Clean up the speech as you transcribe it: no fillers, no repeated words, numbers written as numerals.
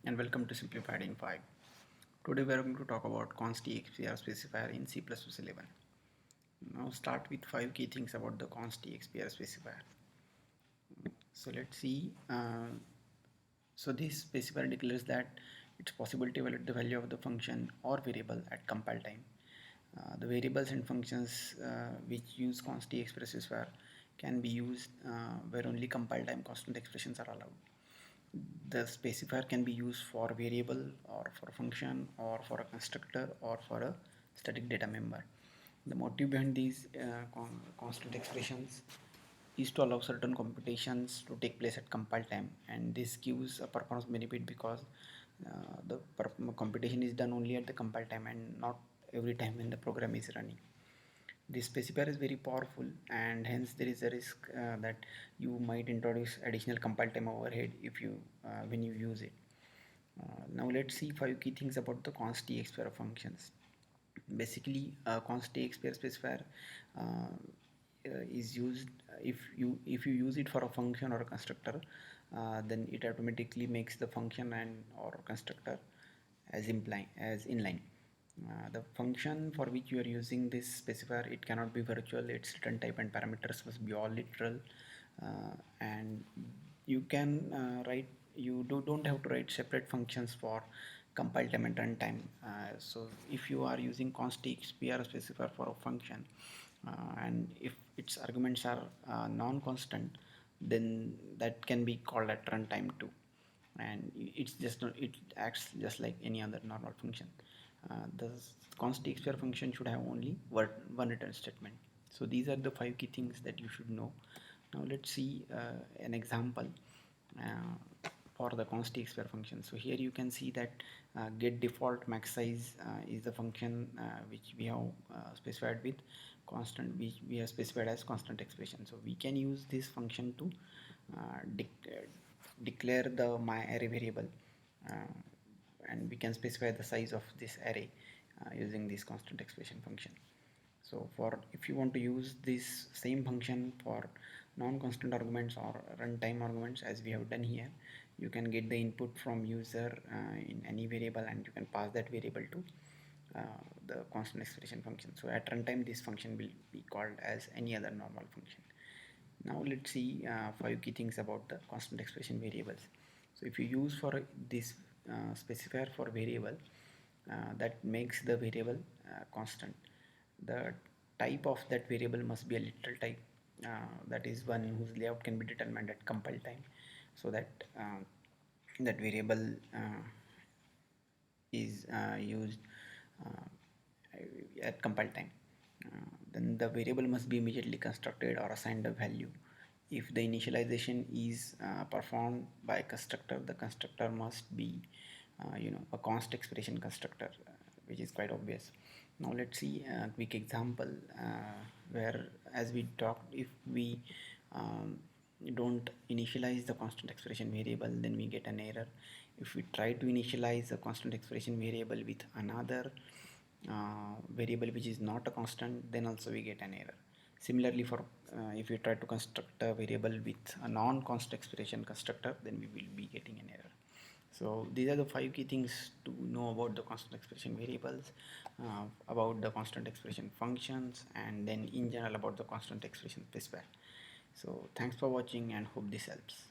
and welcome to Simplified in 5. Today we are going to talk about const expr specifier in C++11. Now start with 5 key things about the const expr specifier. So let's see. So this specifier declares that it's possible to evaluate the value of the function or variable at compile time. The variables and functions which use const expr specifier can be used where only compile time constant expressions are allowed. The specifier can be used for variable or for function or for a constructor or for a static data member. The motive behind these constant expressions is to allow certain computations to take place at compile time, and this gives a performance benefit because the computation is done only at the compile time and not every time when the program is running. This specifier is very powerful, and hence there is a risk that you might introduce additional compile time overhead if you when you use it. Now let's see 5 key things about the const expr functions. Basically, const expr specifier is used if you use it for a function or a constructor, then it automatically makes the function and or constructor as inline. The function for which you are using this specifier, it cannot be virtual. Its return type and parameters must be all literal, and you can write don't have to write separate functions for compile time and runtime. So if you are using const expr specifier for a function, and if its arguments are non-constant, then that can be called at runtime too, and it acts just like any other normal function. The const expr function should have only one return statement. So these are the 5 key things that you should know. Now let's see an example for the const expr function. So here you can see that get default max size is the function which we have specified with constant, which we have specified as constant expression. So we can use this function to declare the my array variable, and we can specify the size of this array using this constant expression function. So for if you want to use this same function for non-constant arguments or runtime arguments as we have done here, you can get the input from user in any variable, and you can pass that variable to the constant expression function. So at runtime this function will be called as any other normal function. Now let's see 5 key things about the constant expression variables. So if you use for this specifier for variable, that makes the variable constant. The type of that variable must be a literal type, that is one whose layout can be determined at compile time, so that that variable is used at compile time. Then the variable must be immediately constructed or assigned a value. If the initialization is performed by a constructor, the constructor must be a const expression constructor, which is quite obvious. Now let's see a quick example where, as we talked, if we don't initialize the constant expression variable, then we get an error. If we try to initialize a constant expression variable with another variable which is not a constant, then also we get an error. Similarly, for if you try to construct a variable with a non-constant expression constructor, then we will be getting an error. So these are the 5 key things to know about the constant expression variables, about the constant expression functions, and then in general about the constant expression specifier. So thanks for watching and hope this helps.